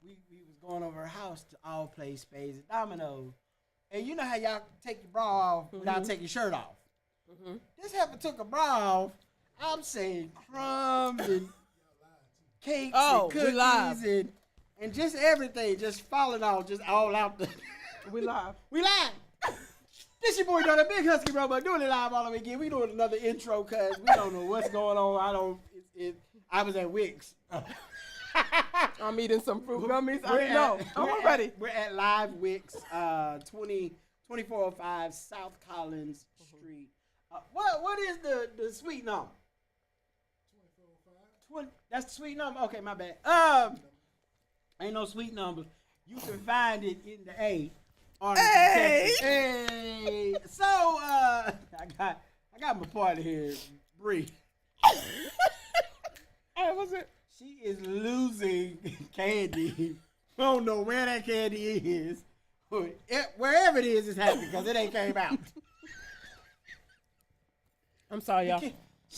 we was going over her house to all play spades and dominoes. And you know how y'all take your bra off without taking your shirt off. This heifer took a bra off. I'm saying crumbs and cakes and cookies and just everything just falling off, just all out the. We live. We live. This your boy done a big Husky robot doing it live all over again. We doing another intro cause we don't know what's going on. I was at Wix. I'm eating some fruit gummies. I didn't know. I'm ready. We're at Live Wix, 2405 South Collins Street. What is the suite number? 2405. That's the suite number. Okay, my bad. Ain't no suite number. You can find it in the A. Hey. Hey. So I got my partner here, Bree. Hey, what's it? She is losing candy. I don't know where that candy is. Wherever it is, it's happy because it ain't came out. I'm sorry, y'all.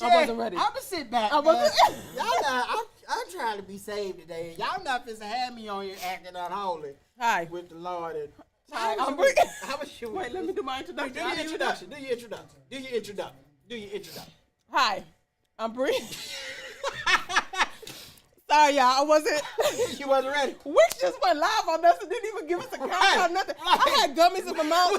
I wasn't ready. I'ma sit back. I wasn't. Y'all not. I'm trying to be saved today. Y'all not finna have me on here acting unholy. Hi. With the Lord. And Hi, I'm Bree. How was you? Wait, let me do my introduction. Do your introduction. Do your introduction. Hi, I'm Bree. Sorry, y'all. I wasn't. You wasn't ready. Wix just went live on us and didn't even give us a countdown, nothing. I had gummies in my mouth.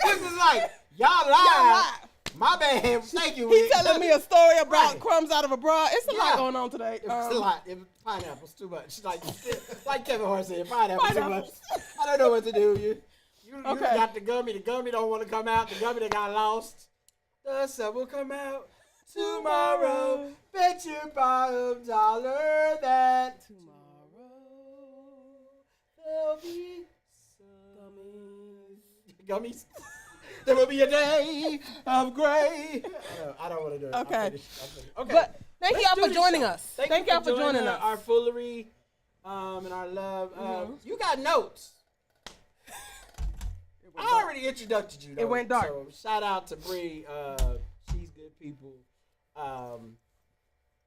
Wix is like, y'all live. My bad. Thank you. He's telling me a story about crumbs out of a bra. It's a lot going on today. It's a lot. Pineapple's too much. Like Kevin Hart said, pineapple's too much. I don't know what to do. You got the gummy. The gummy don't want to come out. The gummy that got lost. The sun will come out tomorrow. Bet your bottom dollar that tomorrow there'll be some gummies. There will be a day of gray. I don't want to do it. Okay. I'm finished. Okay. But thank y'all for joining us. Thank y'all for joining us. Our foolery and our love. You got notes. I already introduced you. Though, it went dark. So shout out to Bree. She's good people.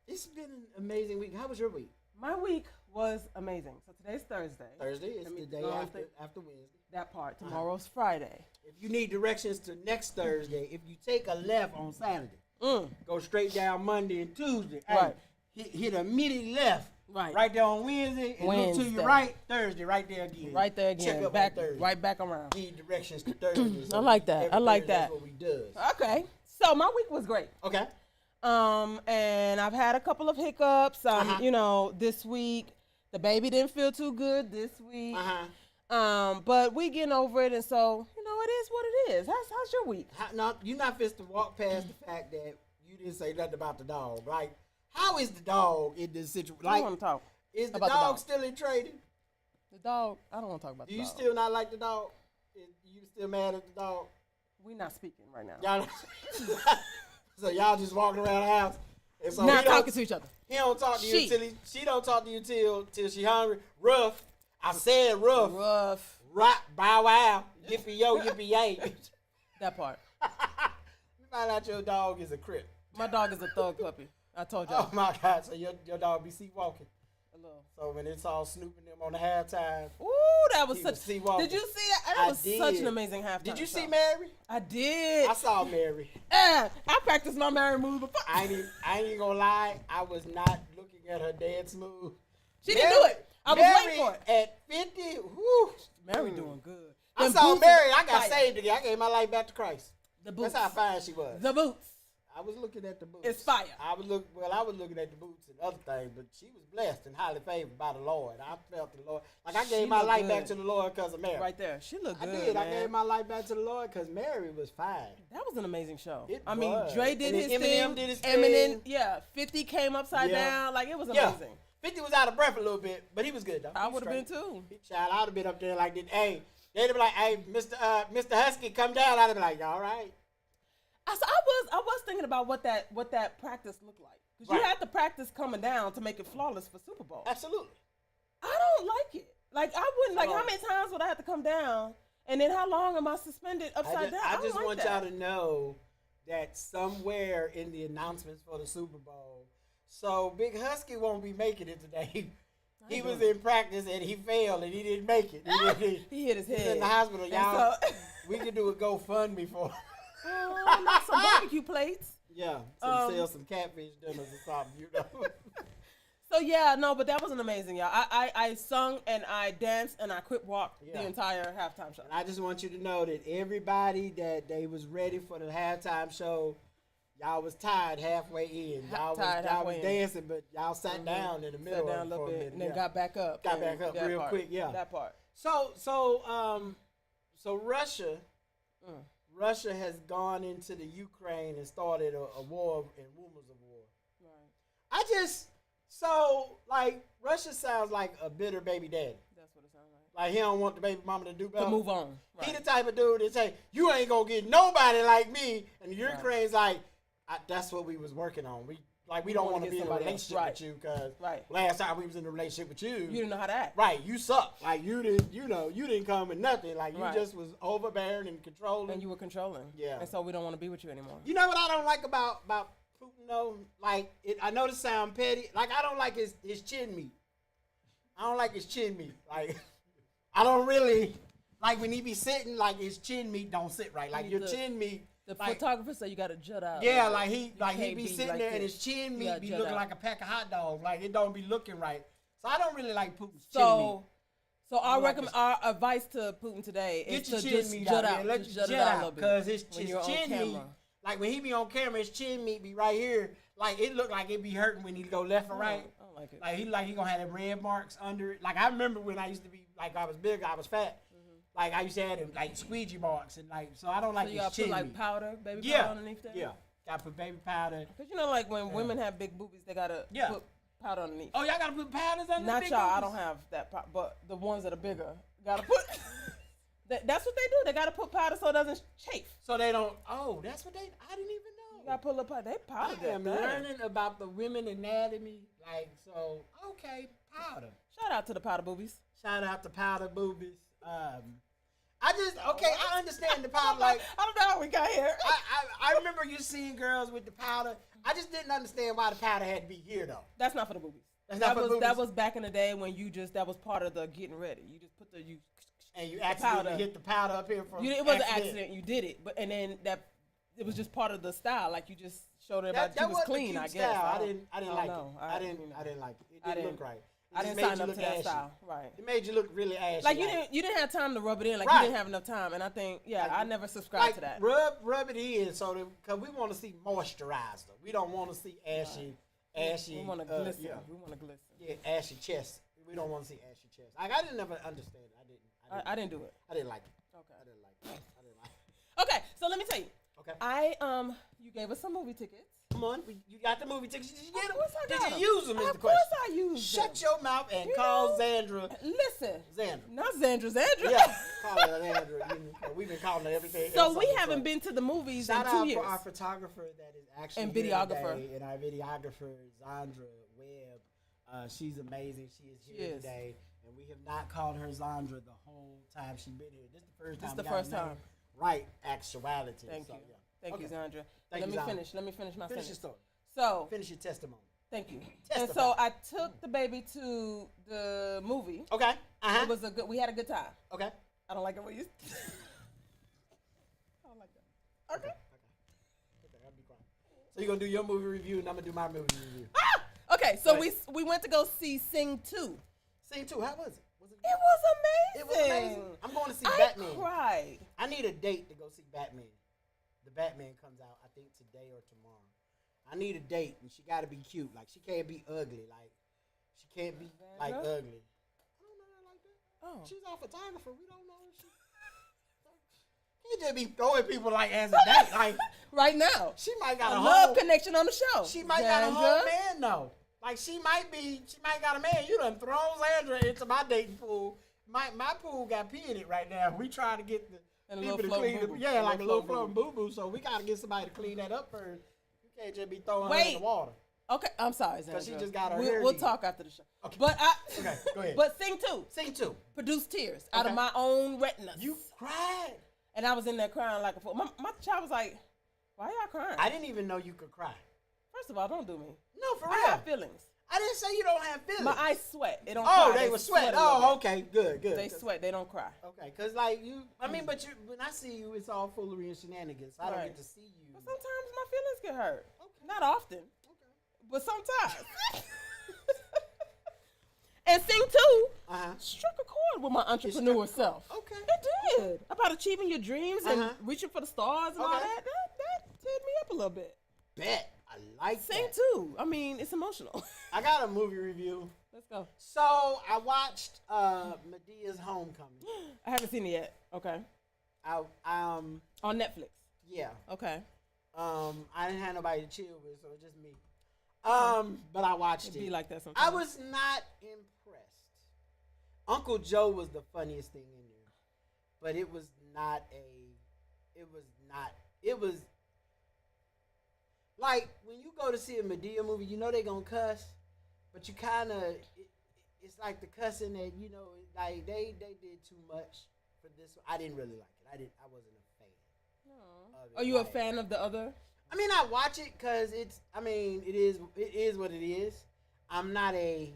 It's been an amazing week. How was your week? My week was amazing. So today's Thursday. Thursday is the day after Wednesday. That part. Tomorrow's Friday. If you need directions to next Thursday, if you take a left on Saturday, go straight down Monday and Tuesday. Right. Hit a immediate left. Right there on Wednesday, and look to your right, Thursday, right there again. Right there again. Check up back, on Thursday. Right back around. Need directions to Thursday. I like that. I like that. That's what we do. Okay. So my week was great. Okay. And I've had a couple of hiccups. You know, this week the baby didn't feel too good this week. But we getting over it, and so you know it is what it is. How's your week? You're not supposed to walk past the fact that you didn't say nothing about the dog. Like, how is the dog in this situation? Like, I want to talk. Is the dog still in trading? The dog. I don't want to talk about the dog. Do you still not like the dog? You still mad at the dog? We not speaking right now. Y'all, so y'all just walking around the house. And so not talking to each other. He don't talk to you till she don't talk to you till she hungry. Rough. I said rough. Rough. Rock, bow wow. Yippee yo, yippee yay. That part. You find out your dog is a crip. My dog is a thug puppy. I told y'all. Oh my God. So your dog be sea walking. A little. So when it's all snooping them on the halftime. Ooh, that was such. Did you see that? That was such an amazing halftime. Did you see Mary? I did. I saw Mary. I practiced my Mary move before. I ain't even gonna lie. I was not looking at her dance move. She didn't do it. I was waiting for it. At 50, whoo. Mary doing good. I saw Mary. I got saved again. I gave my life back to Christ. The boots. That's how fine she was. The boots. I was looking at the boots. It's fire. I was looking at the boots and other things, but she was blessed and highly favored by the Lord. I felt the Lord. Like I gave my life back to the Lord because of Mary. Right there. She looked good. I did. Man. I gave my life back to the Lord because Mary was fine. That was an amazing show. It mean, was. Dre did his Eminem thing. did his Eminem, thing. yeah. 50 came upside down. Like, it was amazing. 50 was out of breath a little bit, but he was good though. I would have been too. Child, I would have been up there like this. Hey, they'd be like, hey, Mr. Husky, come down. I'd be like, all right. I was thinking about what that practice looked like. Because you had to practice coming down to make it flawless for Super Bowl. Absolutely. I don't like it. Like, I wouldn't, like, how many times would I have to come down? And then how long am I suspended upside down? I just want y'all to know that somewhere in the announcements for the Super Bowl, so Big Husky won't be making it today. He was in practice and he failed and he didn't make it. He hit his head. He's in the hospital, y'all. We could do a GoFundMe for him. Like some barbecue plates. Yeah, sell some catfish dinners or something, you know. So yeah, no, but that was an amazing, y'all. I sung and I danced and I walked the entire halftime show. And I just want you to know that everybody that they was ready for the halftime show, y'all was tired halfway in. Y'all was dancing, but y'all sat down in the middle. Sat down a little bit and then got back up. Got back up real quick, yeah. That part. So Russia has gone into the Ukraine and started a war and rumors of war. Right. Russia sounds like a bitter baby daddy. That's what it sounds like. Like he don't want the baby mama to do better. To move on. Right. He the type of dude that say, you ain't gonna get nobody like me. And the Ukraine's like, that's what we was working on. We don't want to be in a relationship with you because last time we was in a relationship with you didn't know how to act. Right, you suck. Like you didn't come with nothing. Like you just was overbearing and controlling. And you were controlling. Yeah. And so we don't want to be with you anymore. You know what I don't like about Putin though? Like I know this sound petty. Like I don't like his chin meat. I don't like his chin meat. Like I don't really like when he be sitting. Like his chin meat don't sit right. Like your chin meat. The photographer said you got to jut out. Yeah, like he be sitting there and his chin meat be looking like a pack of hot dogs. Like it don't be looking right. So I don't really like Putin's chin meat. So our advice to Putin today is to just jut out. Let you jut out a little bit. Because his chin meat, like when he be on camera, his chin meat be right here. Like it look like it be hurting when he go left or right. I don't like it. Like he gonna have them red marks under it. Like I remember when I used to be like I was big, I was fat. Like I used to have them like squeegee marks and like so I don't like his chin. So you gotta put like powder, baby powder underneath there? Yeah. Gotta put baby powder. Cause you know like when women have big boobies, they gotta put powder underneath. Oh, y'all gotta put powders underneath? Not y'all, I don't have that but the ones that are bigger gotta put that's what they do. They gotta put powder so it doesn't chafe. So they don't that's what I didn't even know. You gotta put a little powder. They powder that. I am learning about the women anatomy. Like so okay, powder. Shout out to the powder boobies. Shout out to powder boobies. I understand the powder. Like I don't know how we got here. I remember you seeing girls with the powder. I just didn't understand why the powder had to be here though. That's not for the boobies. That was back in the day when that was part of the getting ready. You just put and you accidentally hit the powder up here from it was an accident. You did it, and then it was just part of the style. Like you just showed everybody you was clean. I guess I didn't like it. I didn't like it. It didn't look right. I didn't sign up to that style, right? It made you look really ashy. Like you didn't have time to rub it in. Like you didn't have enough time, and I think I never subscribed to that. Rub it in because we want to see moisturized. We don't want to see ashy. We want to glisten. We want to glisten. Yeah, ashy chest. We don't want to see ashy chest. Like I didn't ever understand it. I didn't do it. I didn't like it. Okay. I didn't like it. Okay, so let me tell you. Okay. You gave us some movie tickets. Come on, you got the movie tickets. Did you get them? Did you use them? Of course I used them. Shut your mouth and call Xandra. Listen. Xandra. Not Xandra. Yeah, call her Xandra. We've been calling her everything. So we haven't been to the movies in 2 years. Shout out for our photographer that is actually and videographer. And our videographer, Xandra Webb. She's amazing. She is here today. And we have not called her Xandra the whole time she's been here. This is the first time. This is the first time. Right, actuality. Thank you. Thank you, Xandra. Let me finish my sentence. Finish your story. So finish your testimony. Thank you. And so I took the baby to the movie. Okay. It was we had a good time. Okay. I don't like it when you I don't like that. Okay. I'll be quiet. So you're gonna do your movie review and I'm gonna do my movie review. Okay, so we went to go see Sing 2. Sing 2, how was it? It was amazing. It was amazing. I'm going to see Batman. I cried. I need a date to go see Batman. The Batman comes out, I think, today or tomorrow. I need a date, and she got to be cute. Like, she can't be ugly. Like, she can't be, like, ugly. I don't know her like that. Oh. She's our photographer. We don't know her. He just be throwing people, like, as a date. Like, right now. She might got a love connection on the show. She might got a whole man, though. Like, she might got a man. You done thrown Xandra into my dating pool. My pool got pee in it right now. We trying to get the people to clean it. Yeah, like a little floating boo-boo. So we got to get somebody to clean that up first. You can't just be throwing her in the water. Okay, I'm sorry, Xandra. Because she just got her hair We'll talk after the show. Okay. But okay, go ahead. But Sing 2. Sing 2. Produced tears out of my own retinas. You cried. And I was in there crying like a fool. My child was like, why y'all crying? I didn't even know you could cry. First of all, don't do me. No, for real. I have feelings. I didn't say you don't have feelings. My eyes sweat. They don't cry. cry. They were sweat. Oh, okay. Good. They sweat. They don't cry. Okay, because like you, I mean, but when I see you, it's all foolery and shenanigans. I don't get to see you. But sometimes my feelings get hurt. Okay. Not often. Okay. But sometimes. And Sing 2 struck a chord with my entrepreneur self. Okay. It did. About achieving your dreams and reaching for the stars and all that. That teared me up a little bit. Bet. I like Sing that. 2. I mean, it's emotional. I got a movie review. Let's go. So I watched Medea's Homecoming. I haven't seen it yet. Okay. On Netflix. Yeah. Okay. I didn't have nobody to chill with, so it's just me. But I watched it. Be like that sometimes. I was not impressed. Uncle Joe was the funniest thing in there, but it was like when you go to see a Medea movie, you know they gonna cuss, but you kind of it's like the cussing that like they did too much for this. I didn't really like it. I wasn't a fan. No. Are you a fan of the other? I mean, I watch it because it is what it is. I'm not a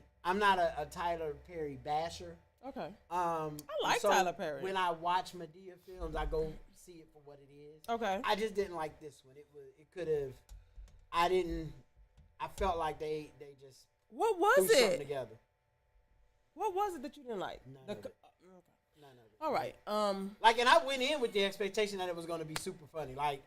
Tyler Perry basher. Okay. I like Tyler Perry. When I watch Medea films, I go see it for what it is. Okay. I just didn't like this one. It could have. I felt like they just. What was threw something it? Together. What was it that you didn't like? None of it. All right. And I went in with the expectation that it was going to be super funny. Like,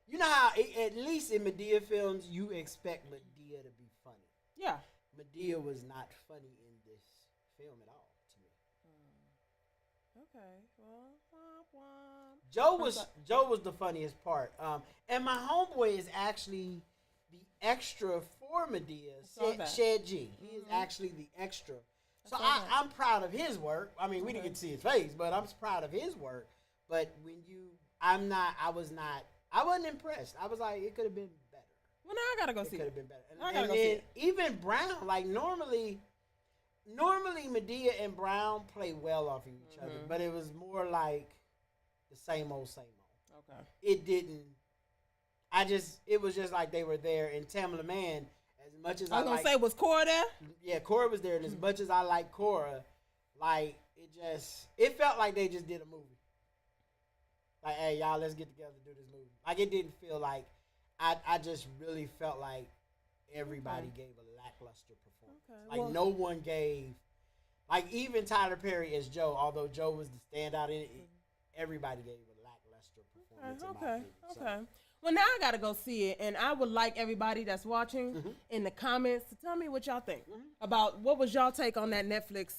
you know how at least in Medea films you expect Medea to be funny. Yeah. Medea was not funny in this film at all to me. Okay. Well, Joe was the funniest part. And my homeboy is actually the extra for Medea. Shed G. He is actually the extra. So I'm proud of his work. I mean, we didn't get to see his face, but I'm proud of his work. But I wasn't impressed. I was like, it could have been better. Well, now I gotta go see it. It could have been better. I gotta go see it. Even Brown, like normally Medea and Brown play well off of each other, but it was more like the same old. Okay. It didn't. It was just like they were there. And Tamala Man, as much as I was gonna say, was Cora there? Yeah, Cora was there, and as much as I like Cora, like it felt like they just did a movie. Like, hey, y'all, let's get together and do this movie. Like, it didn't feel like I just really felt like everybody gave a lackluster performance. Okay, like no one gave. Like even Tyler Perry as Joe, although Joe was the standout in it, everybody gave a lackluster performance. Okay. Well, now I gotta go see it, and I would like everybody that's watching in the comments to tell me what y'all think about what was y'all take on that Netflix,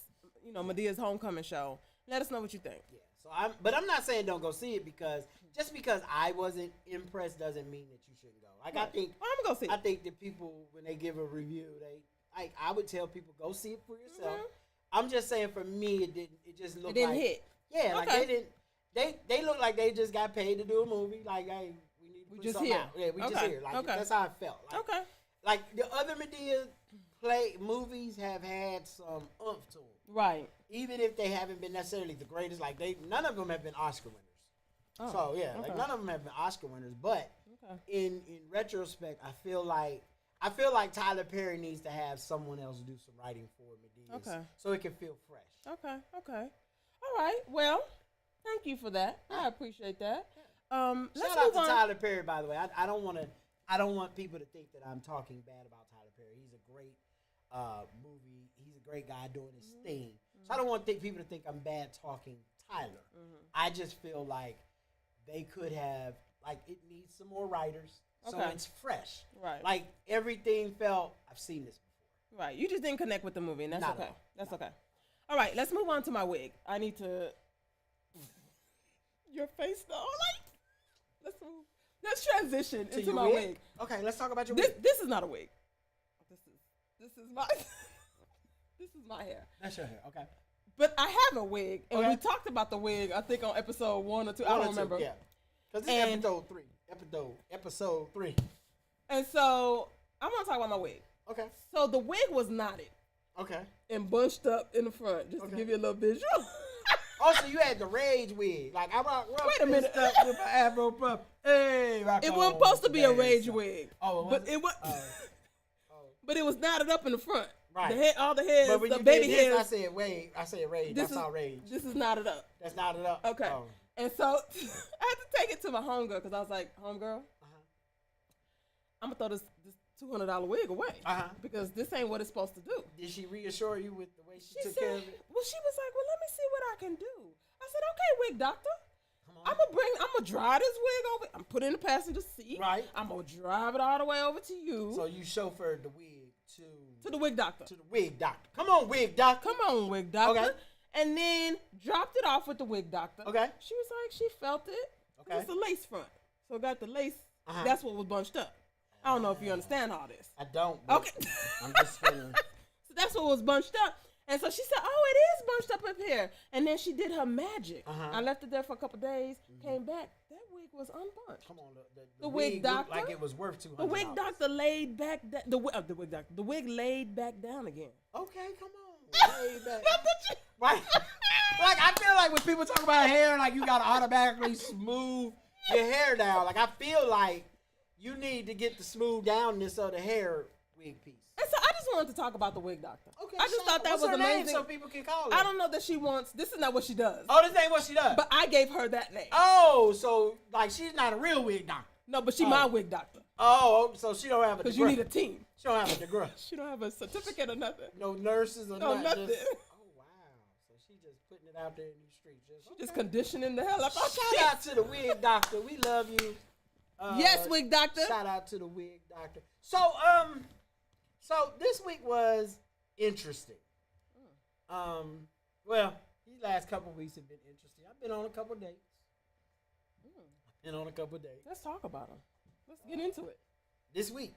Medea's Homecoming show. Let us know what you think. Yeah. So I'm not saying don't go see it because just because I wasn't impressed doesn't mean that you shouldn't go. Like I think I'm gonna go see it. I think that people when they give a review, I would tell people go see it for yourself. I'm just saying for me it just looked it didn't hit. Yeah, like they didn't. They look like they just got paid to do a movie. Like, hey, we need to put something out. Yeah, we just here. Like that's how I felt. Like, like the other Medea movies have had some oomph to them. Right. Even if they haven't been necessarily the greatest, like none of them have been Oscar winners. Oh, so yeah, like none of them have been Oscar winners. But in retrospect, I feel like Tyler Perry needs to have someone else do some writing for Medea, so it can feel fresh. Okay. All right. Well, thank you for that. I appreciate that. Let's Shout out to on. Tyler Perry, by the way. I don't want people to think that I'm talking bad about Tyler Perry. He's a great movie. He's a great guy doing his thing. So I don't want people to think I'm bad talking Tyler. I just feel like they could have, like, it needs some more writers, so it's fresh. Right. Like, everything felt, I've seen this before. Right. You just didn't connect with the movie, and that's Not okay. at all. That's okay. All right, let's move on to my wig. I need to... Your face, though. Like, let's transition into my wig. Okay, let's talk about your wig. This is not a wig. This is my... This is my hair. That's your hair, okay. But I have a wig, and we talked about the wig, I think, on episode 1 or 2. I don't remember. Yeah. Because this is episode 3. And so, I want to talk about my wig. Okay. So, the wig was knotted. Okay. And bunched up in the front, just to give you a little visual. Also, you had the rage wig. Like, I rock Wait a minute. with my afro puff. Hey, rock it wasn't supposed to be a rage wig. Oh, but it was. But it was knotted up in the front. Right. The head, all the hairs, but when the you baby did this, hairs. I said rage. That's outrage. This is knotted up. That's knotted up. Okay. Oh. And so I had to take it to my homegirl because I was like, homegirl, I'm going to throw this $200 wig away because this ain't what it's supposed to do. Did she reassure you with the way she took care of it? Well, she was like, well, let me see what I can do. I said, okay, wig doctor. I'm gonna drive this wig over. I'm put it in the passenger seat. Right. I'm gonna drive it all the way over to you. So you chauffeured the wig to the wig doctor. To the wig doctor. Come on, wig doctor. Come on, wig doctor. Okay. And then dropped it off with the wig doctor. Okay. She was like, she felt it. Okay. It's a lace front. So it got the lace. That's what was bunched up. I don't know if you understand all this. I don't. Okay. I'm just feeling. So that's what was bunched up. And so she said, oh, it is bunched up here. And then she did her magic. I left it there for a couple days, came back. That wig was unbunched. Come on, the wig doctor. Like it was worth $200. The wig doctor laid back, the wig doctor. The wig laid back down again. Okay, come on. Laid back. Right. Like, I feel like when people talk about hair, like you got to automatically smooth your hair down. Like, I feel like you need to get the smooth downness of the hair wig piece. And so I just wanted to talk about the wig doctor. Okay, I just thought that what's was her amazing. Name so people can call her? I don't know that she wants. This is not what she does. Oh, this ain't what she does. But I gave her that name. Oh, so like she's not a real wig doctor. No, but she's my wig doctor. Oh, so she don't have a. Because you need a team. She don't have a degree. She don't have a certificate or nothing. No nurses or nothing. Nothing. Oh wow, so she just putting it out there in these streets. Just conditioning the hell up. Shout out to the wig doctor. We love you. Yes, wig doctor. Shout out to the wig doctor. So this week was interesting. Well, these last couple weeks have been interesting. I've been on a couple dates. Let's talk about them. Let's get into it. This week.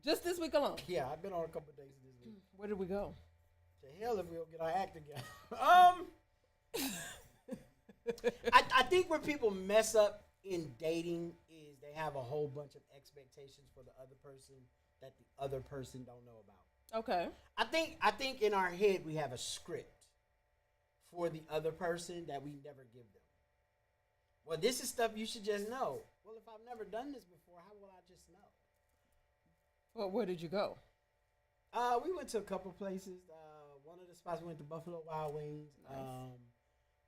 Just this week alone. Yeah, I've been on a couple dates this week. Where did we go? To hell if we don't get our act together. I think where people mess up in dating is they have a whole bunch of expectations for the other person that the other person don't know about. Okay. I think in our head we have a script for the other person that we never give them. Well, this is stuff you should just know. Well, if I've never done this before, how will I just know? Well, where did you go? We went to a couple places. One of the spots we went to Buffalo Wild Wings. Nice.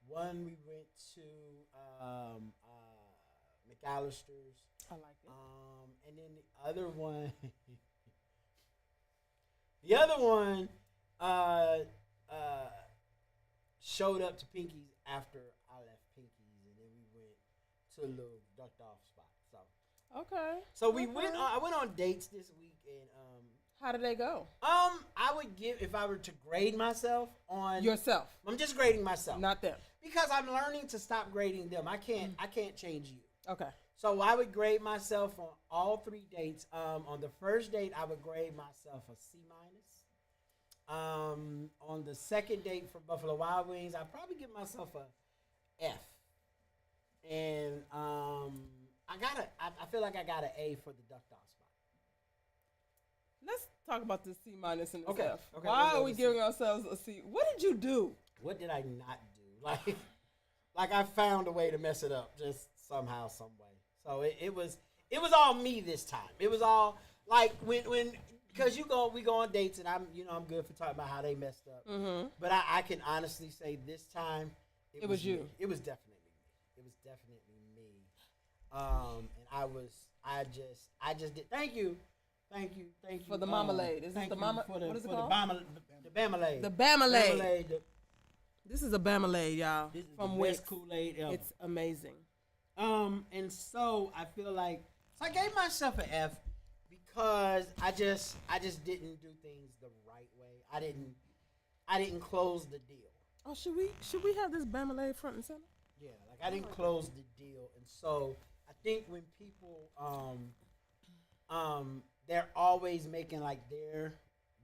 One we went to McAllister's. I like it. And then the other one, showed up to Pinky's after I left Pinky's, and then we went to a little ducked off spot. Okay. So we went. I went on dates this week, and how did they go? I would give, if I were to grade myself on yourself. I'm just grading myself, not them, because I'm learning to stop grading them. I can't change you. Okay. So I would grade myself on all 3 dates. On the first date, I would grade myself a C-. On the second date for Buffalo Wild Wings, I'd probably give myself a F. And I feel like I got an A for the ducked off spot. Let's talk about this C- and this okay. F. Okay. Why are we giving ourselves a C? What did you do? What did I not do? Like I found a way to mess it up, just somehow, some way. So it was all me this time. It was all like when because we go on dates, and I'm good for talking about how they messed up. Mm-hmm. But I can honestly say this time it was you. Me. It was definitely me. It was definitely me. And I just did. Thank you for the marmalade. Is this the mama? What is it called? The Bamalade. The Bamalade. This is a Bamalade, y'all. This is from the best Kool-Aid ever. It's amazing. And so I feel like I gave myself an F because I just didn't do things the right way. I didn't close the deal. Oh, should we have this Bamalade front and center? Yeah, like I didn't close the deal, and so I think when people they're always making like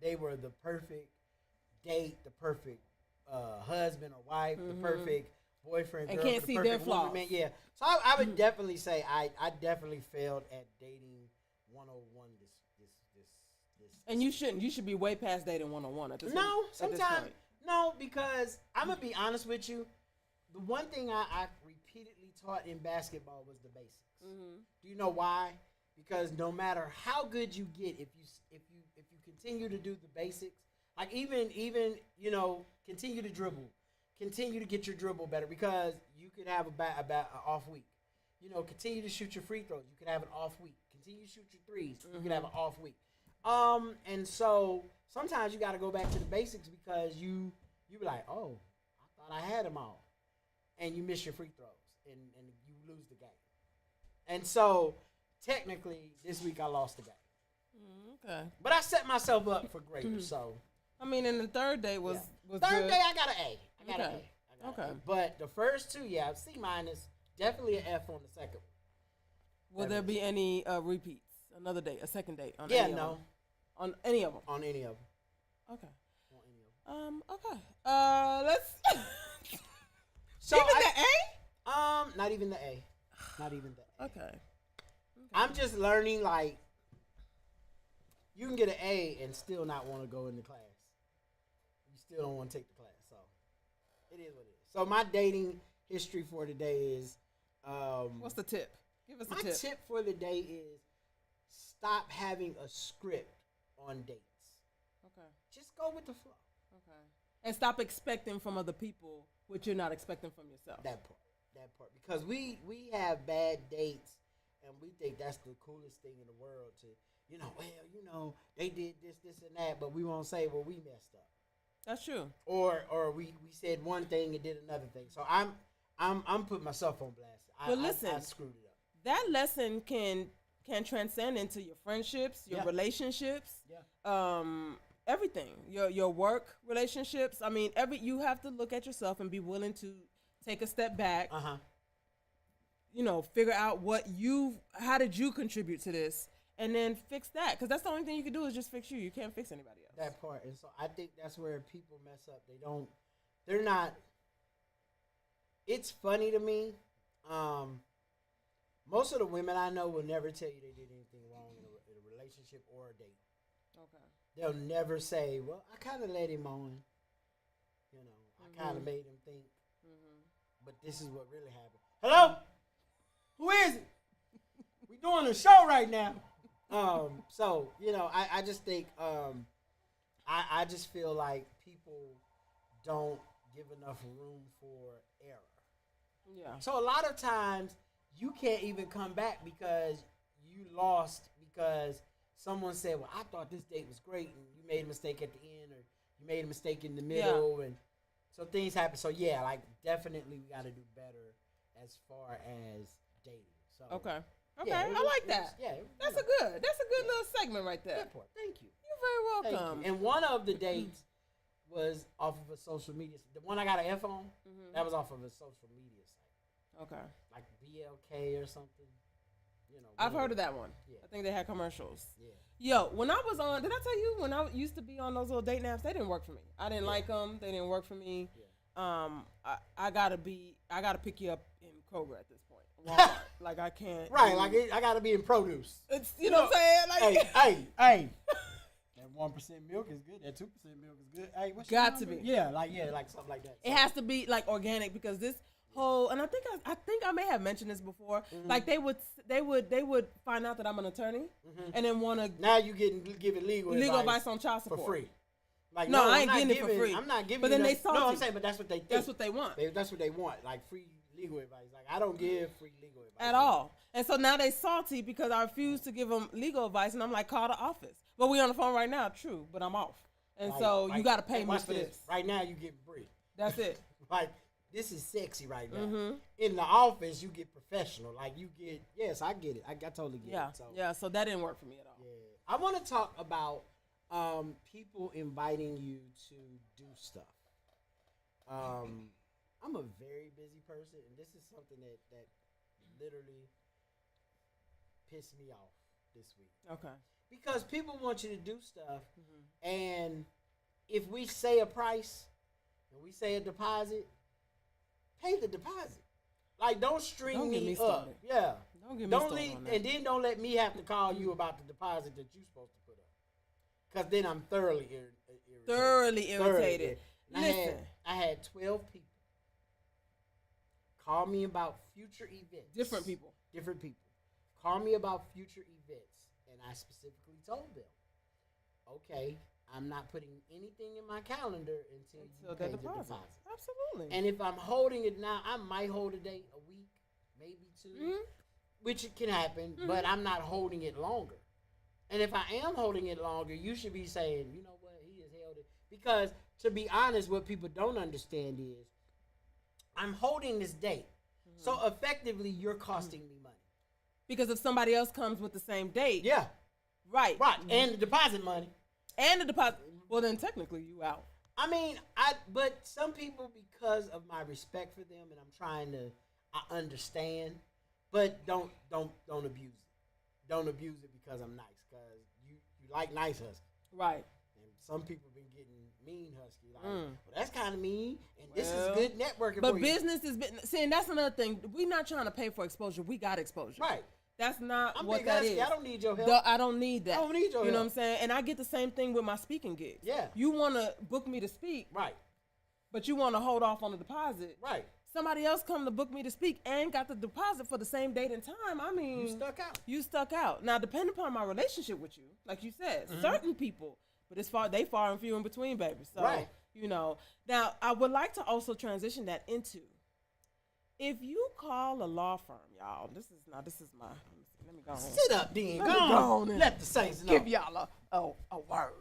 they were the perfect date, the perfect husband or wife, the perfect boyfriend, and girl, can't the see perfect their woman, flaws. yeah. So I would definitely say I definitely failed at dating 101 this. And you shouldn't. You should be way past dating 101 at this No, point. sometimes no, because I'm gonna be honest with you. The one thing I repeatedly taught in basketball was the basics. Mm-hmm. Do you know why? because no matter how good you get, if you continue to do the basics, like even continue to dribble, continue to get your dribble better, because you could have a off week. Continue to shoot your free throws. You could have an off week. Continue to shoot your threes. You could have an off week. And so sometimes you got to go back to the basics, because you be like, oh, I thought I had them all, and you miss your free throws, and you lose the game. And so technically this week I lost the game. Okay. But I set myself up for greater. So I mean, and the third day was third good. day I got an A. I got an A. Okay. But the first two, C minus, definitely an F on the second one. Will there be any repeats? Another day, a second date on on any of them. On any of them. Okay. On any of them. Okay. Let's. So even the A? Not even the A. Not even the A. Okay. I'm just learning, like, you can get an A and still not want to go into class. You still don't want to take the class. So it is what it is. So my dating history for today is what's the tip? Give us a tip. My tip for the day is stop having a script on dates. Okay. Just go with the flow. Okay. And stop expecting from other people what you're not expecting from yourself. That part. Because we have bad dates, and we think that's the coolest thing in the world to, they did this, and that, but we won't say, well, we messed up. That's true. Or we said one thing and did another thing. So I'm putting myself on blast. But listen, I screwed it up. That lesson can transcend into your friendships, your relationships, everything. Your work relationships. I mean, you have to look at yourself and be willing to take a step back. Figure out how did you contribute to this, and then fix that. Because that's the only thing you can do is just fix you. You can't fix anybody else. That part. And so I think that's where people mess up. They're not. It's funny to me. Most of the women I know will never tell you they did anything wrong in a relationship or a date. Okay. They'll never say, well, I kind of let him on. I kind of made him think. But this is what really happened. Hello? Who is it? We doing a show right now. So, I just think, I just feel like people don't give enough room for error. Yeah. So a lot of times you can't even come back because you lost because someone said, well, I thought this date was great, and you made a mistake at the end, or you made a mistake in the middle, and so things happen. So definitely we got to do better as far as dating. So okay, I like that. That's a good little segment right there. Good point. Thank you. You're very welcome. And one of the dates was off of a social media. The one I got an F on, that was off of a social media site. Okay. Like BLK or something. I've heard of that one. Yeah. I think they had commercials. Yeah. Yo, when I was on, did I tell you when I used to be on those little date naps? They didn't work for me. I didn't like them. They didn't work for me. Yeah. I gotta pick you up in Kroger at this point. Walmart. Like I can't. Right. Like I gotta be in produce. It's you know what I'm saying. Like hey. That 1% milk is good. That 2% milk is good. Hey, what's got to be. Yeah, like something like that. It has to be like organic, because this whole, and I think I may have mentioned this before. Like they would find out that I'm an attorney, and then want to. Now you giving legal advice on child support for free. Like no, I ain't getting it for free. I'm not giving. But then they salty. No, I'm saying, but that's what they think. That's what they want. That's what they want, like free legal advice. Like I don't give free legal advice at all. And so now they salty because I refuse to give them legal advice, and I'm like, call the office. But we on the phone right now, true, but I'm off. And so you got to pay me for this. Right now you get free. That's it. Like this is sexy right now. In the office you get professional. Like you get, yes, I get it. I totally get it. So. So that didn't work for me at all. Yeah. I want to talk about people inviting you to do stuff. I'm a very busy person, and this is something that literally pissed me off this week. Okay. Because people want you to do stuff, and if we say a price and we say a deposit, pay the deposit. Like, don't string me up. Yeah. Don't get me started on that. And then don't let me have to call you about the deposit that you're supposed to put up. Because then I'm thoroughly irritated. Thoroughly irritated. Listen. I had 12 people call me about future events. Different people. call me about future events. And I specifically told them, okay, I'm not putting anything in my calendar until you pay the deposit. Absolutely. And if I'm holding it now, I might hold a date a week, maybe 2, which can happen, but I'm not holding it longer. And if I am holding it longer, you should be saying, you know what, he has held it. Because, to be honest, what people don't understand is, I'm holding this date. So, effectively, you're costing me money. Because if somebody else comes with the same date. Yeah. Right. And the deposit money. And the deposit. Well, then technically you out. I mean, but some people, because of my respect for them, and I'm trying to, I understand, but don't abuse it. Don't abuse it because I'm nice. Because you like nice Husky. Right. And some people have been getting mean Husky. Like, well, that's kind of mean, and this is good networking but for you. business is, see, and that's another thing. We're not trying to pay for exposure. We got exposure. Right. That's not I'm what big that Husky. is. I don't need your help. I don't need that. I don't need your help. You know what I'm saying? And I get the same thing with my speaking gigs. Yeah. You want to book me to speak. Right. But you want to hold off on the deposit. Right. Somebody else come to book me to speak and got the deposit for the same date and time. I mean, you stuck out. Now, depending upon my relationship with you, like you said, certain people, but they far and few in between, baby. So, you know. Now, I would like to also transition that into, if you call a law firm, y'all, this is my, let me go on. Sit up, then. Go on. Let the saints know. Give y'all a word.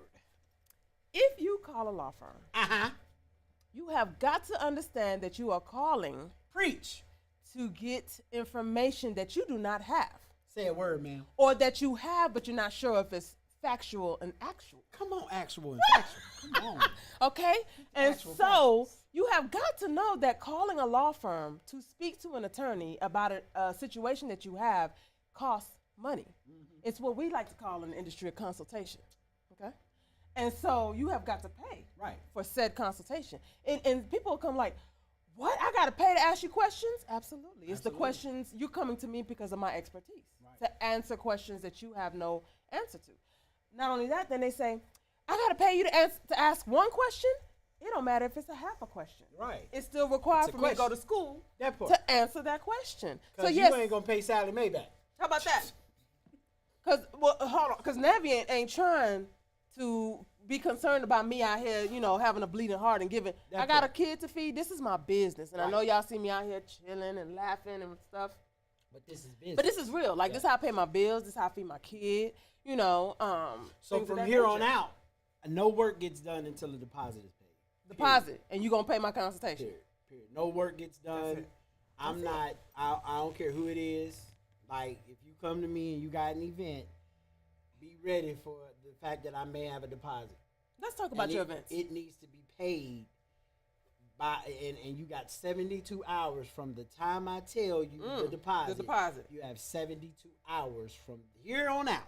If you call a law firm, you have got to understand that you are calling. Preach. To get information that you do not have. Say a word, ma'am. Or that you have, but you're not sure if it's factual and actual. Come on, actual and factual. Come on. Okay? And so you have got to know that calling a law firm to speak to an attorney about a situation that you have costs money. It's what we like to call in the industry a consultation. Okay? And so you have got to pay for said consultation. And people will come like, what? I got to pay to ask you questions? Absolutely. It's the questions. You're coming to me because of my expertise to answer questions that you have no answer to. Not only that, then they say, I got to pay you to ask one question. It don't matter if it's a half a question. Right. It's still required for me to go to school to answer that question. So yes, you ain't going to pay Sally Mae back. How about that? Because, well, hold on. Because Navy ain't trying to be concerned about me out here, you know, having a bleeding heart and giving. I got a kid to feed. This is my business. And I know y'all see me out here chilling and laughing and stuff. But this is business. But this is real. Like, this is how I pay my bills. This is how I feed my kid. You know. So from here on out, no work gets done until the deposit is paid. Deposit. And you going to pay my consultation. Period. No work gets done. I don't care who it is. Like, if you come to me and you got an event, be ready for the fact that I may have a deposit. Let's talk about your events. It needs to be paid by, and you got 72 hours from the time I tell you the deposit. The deposit. You have 72 hours from here on out.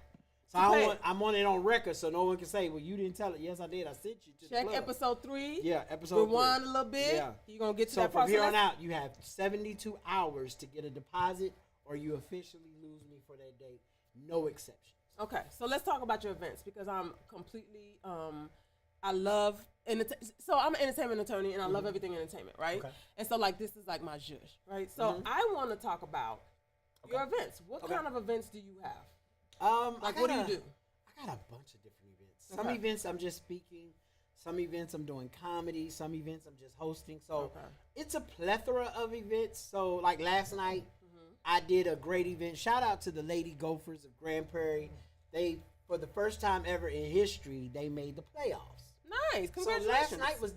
So I want it on record so no one can say, well, you didn't tell it. Yes, I did. I sent you to the club. Check episode 3. Yeah, episode 3. Rewind a little bit. Yeah. You're going to get to that process. So from here on out, you have 72 hours to get a deposit or you officially lose me for that date. No exceptions. Okay, so let's talk about your events because I'm completely, I love, so I'm an entertainment attorney and I love everything entertainment, right? Okay. And so like this is like my zhush, right? So I want to talk about your events. What kind of events do you have? Like what do you do? I got a bunch of different events. Some events I'm just speaking. Some events I'm doing comedy. Some events I'm just hosting. So it's a plethora of events. So like last night, I did a great event. Shout out to the Lady Gophers of Grand Prairie. They, for the first time ever in history, they made the playoffs. Nice, congratulations. So last night was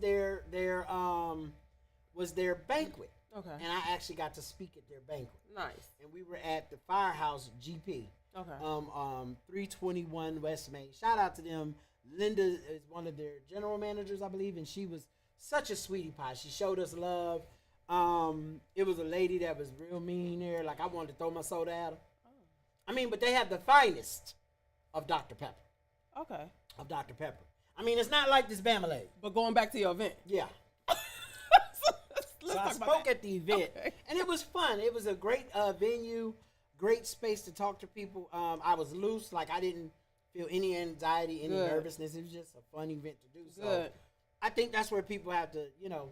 their banquet. Okay. And I actually got to speak at their banquet. Nice. And we were at the Firehouse GP. Okay. 321 West Main. Shout out to them. Linda is one of their general managers, I believe, and she was such a sweetie pie. She showed us love. It was a lady that was real mean there. Like, I wanted to throw my soda at her. I mean, but they have the finest of Dr. Pepper. Okay. Of Dr. Pepper. I mean, it's not like this Bama lady. But going back to your event. Yeah. So I spoke at the event, and it was fun. It was a great venue, great space to talk to people. I was loose. Like, I didn't feel any anxiety, any nervousness. It was just a fun event to do. So I think that's where people have to, you know,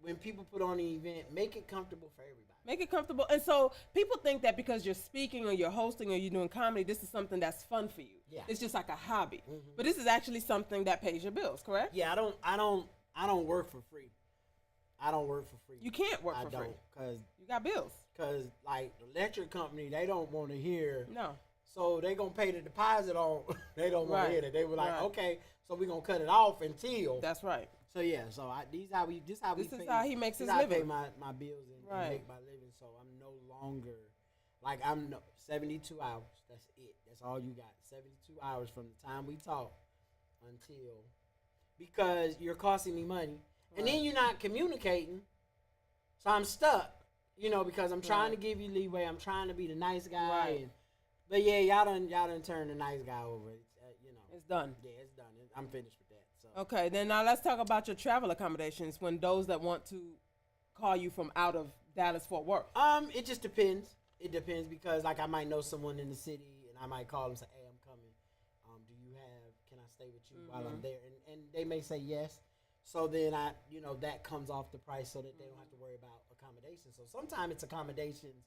when people put on an event, make it comfortable for everybody. Make it comfortable. And so people think that because you're speaking or you're hosting or you're doing comedy, this is something that's fun for you. Yeah. It's just like a hobby. Mm-hmm. But this is actually something that pays your bills, correct? Yeah, I don't work for free. I don't work for free. You can't work for free. Because you got bills. Because, like, the electric company, they don't want to hear. No. So they going to pay the deposit on. They don't want to hear that. They were like, okay, so we're going to cut it off until. That's right. So, yeah. So, this is how he makes his living. living. I pay my bills and make my living. So, I'm no longer, like, 72 hours. That's it. That's all you got. 72 hours from the time we talk until. Because you're costing me money. And then you're not communicating. So I'm stuck, because I'm trying to give you leeway. I'm trying to be the nice guy. Right. But yeah, y'all done turned the nice guy over. It's done. Yeah, it's done. I'm finished with that. So. Okay, then now let's talk about your travel accommodations when those that want to call you from out of Dallas-Fort Worth. It just depends. It depends because, like, I might know someone in the city and I might call them and say, hey, I'm coming. Can I stay with you while I'm there? And they may say yes. So then that comes off the price so that they don't have to worry about accommodations. So sometimes it's accommodations,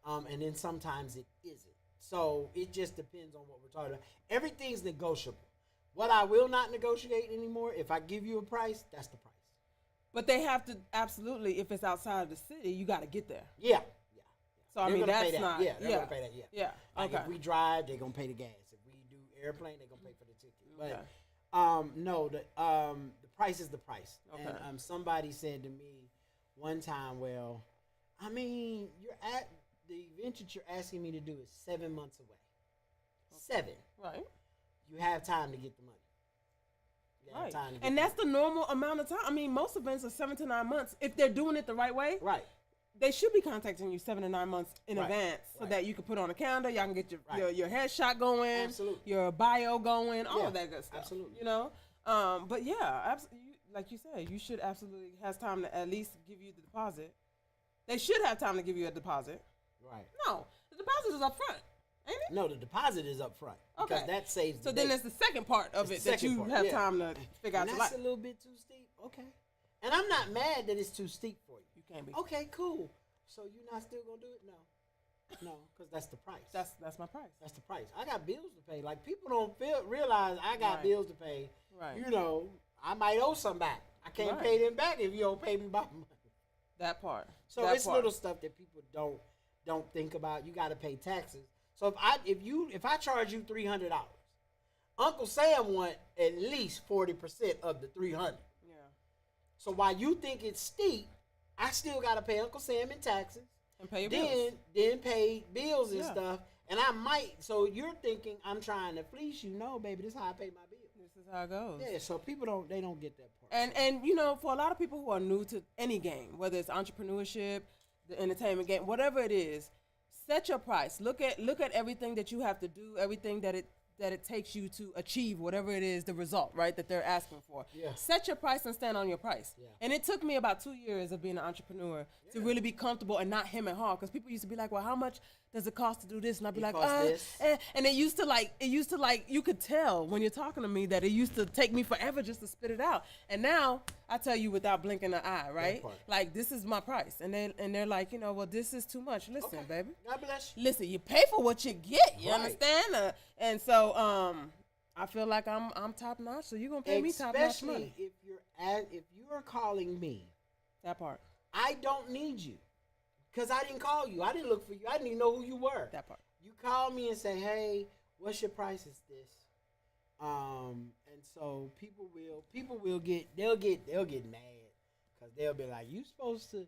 and then sometimes it isn't. So it just depends on what we're talking about. Everything's negotiable. What I will not negotiate anymore, if I give you a price, that's the price. But they have to, absolutely, if it's outside of the city, you got to get there. Yeah. So, I mean, that's not. Yeah, they're going to pay that, Yeah. Like if we drive, they're going to pay the gas. If we do airplane, they're going to pay for the ticket. Okay. But, no, the price is the price. Okay. And somebody said to me one time, well, I mean, the event that you're asking me to do is 7 months away. Okay. 7. Right. You have time to get the money. Right. And that's the normal amount of time. I mean, most events are 7 to 9 months. If they're doing it the right way. Right. They should be contacting you 7 to 9 months in advance so that you can put on a calendar. Y'all can get your headshot going. Absolutely. Your bio going. All of that good stuff. Absolutely. But yeah, like you said, you should absolutely have time to at least give you the deposit. They should have time to give you a deposit. Right. No, the deposit is up front, ain't it? No, the deposit is up front. Okay. Because that saves the So then there's the second part of it that you have time to figure out your life. That's a little bit too steep. Okay. And I'm not mad that it's too steep for you. You can't be. Okay, cool. So you're not still going to do it? No, because that's the price. That's my price. That's the price. I got bills to pay. Like, people don't realize I got bills to pay. Right. I might owe somebody. I can't pay them back if you don't pay me back money. That part. So it's little stuff that people don't think about. You got to pay taxes. So if I charge you $300, Uncle Sam want at least 40% of the $300. Yeah. So while you think it's steep, I still got to pay Uncle Sam in taxes. And pay your bills. Then pay bills and stuff. And I might, so you're thinking I'm trying to fleece you. No, baby, this is how I pay my bills. This is how it goes. Yeah, so people don't get that part. And for a lot of people who are new to any game, whether it's entrepreneurship, the entertainment game, whatever it is, set your price. Look at everything that you have to do, everything that it takes you to achieve whatever it is, the result, right, that they're asking for. Yeah. Set your price and stand on your price. Yeah. And it took me about 2 years of being an entrepreneur to really be comfortable and not hem and haw, because people used to be like, well, how much does it cost to do this? And I'd be like, and it used to like, you could tell when you're talking to me that it used to take me forever just to spit it out. And now I tell you without blinking an eye, right? Like, this is my price. And they're like, well, this is too much. Listen, baby. God bless you. Listen, you pay for what you get. You understand? And so I feel like I'm top notch. So you're gonna pay me top notch money. Especially if you are calling me. That part. I don't need you. Because I didn't call you. I didn't look for you. I didn't even know who you were. That part. You call me and say, hey, what's your price is this? And so people will get mad. Because they'll be like, you supposed to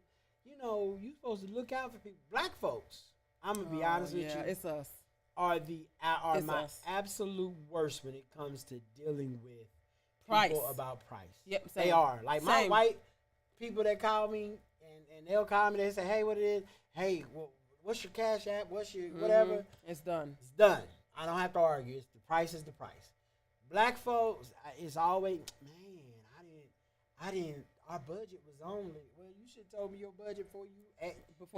look out for people. Black folks, I'm going to be honest with you. Yeah, it's us. Are my absolute worst when it comes to dealing with people about price. Yep, they are. Like my white people that call me, and they'll call me, they say, hey, what it is? Hey, what's your cash app? What's your whatever? It's done. It's done. I don't have to argue. The price is the price. Black folks, it's always, man, I didn't, our budget was only, well, you should have told me your budget before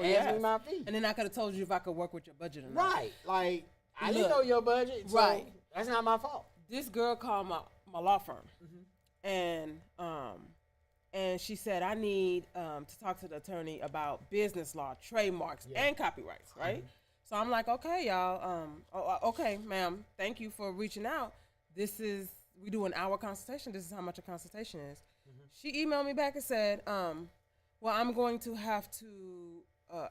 you asked me my fee. And then I could have told you if I could work with your budget or not. Right. Like, I didn't know your budget, so that's not my fault. This girl called my law firm, and and she said, I need to talk to the attorney about business law, trademarks, and copyrights, right? So I'm like, okay, y'all. Okay, ma'am. Thank you for reaching out. We do an hour consultation. This is how much a consultation is. She emailed me back and said, well, I'm going to have to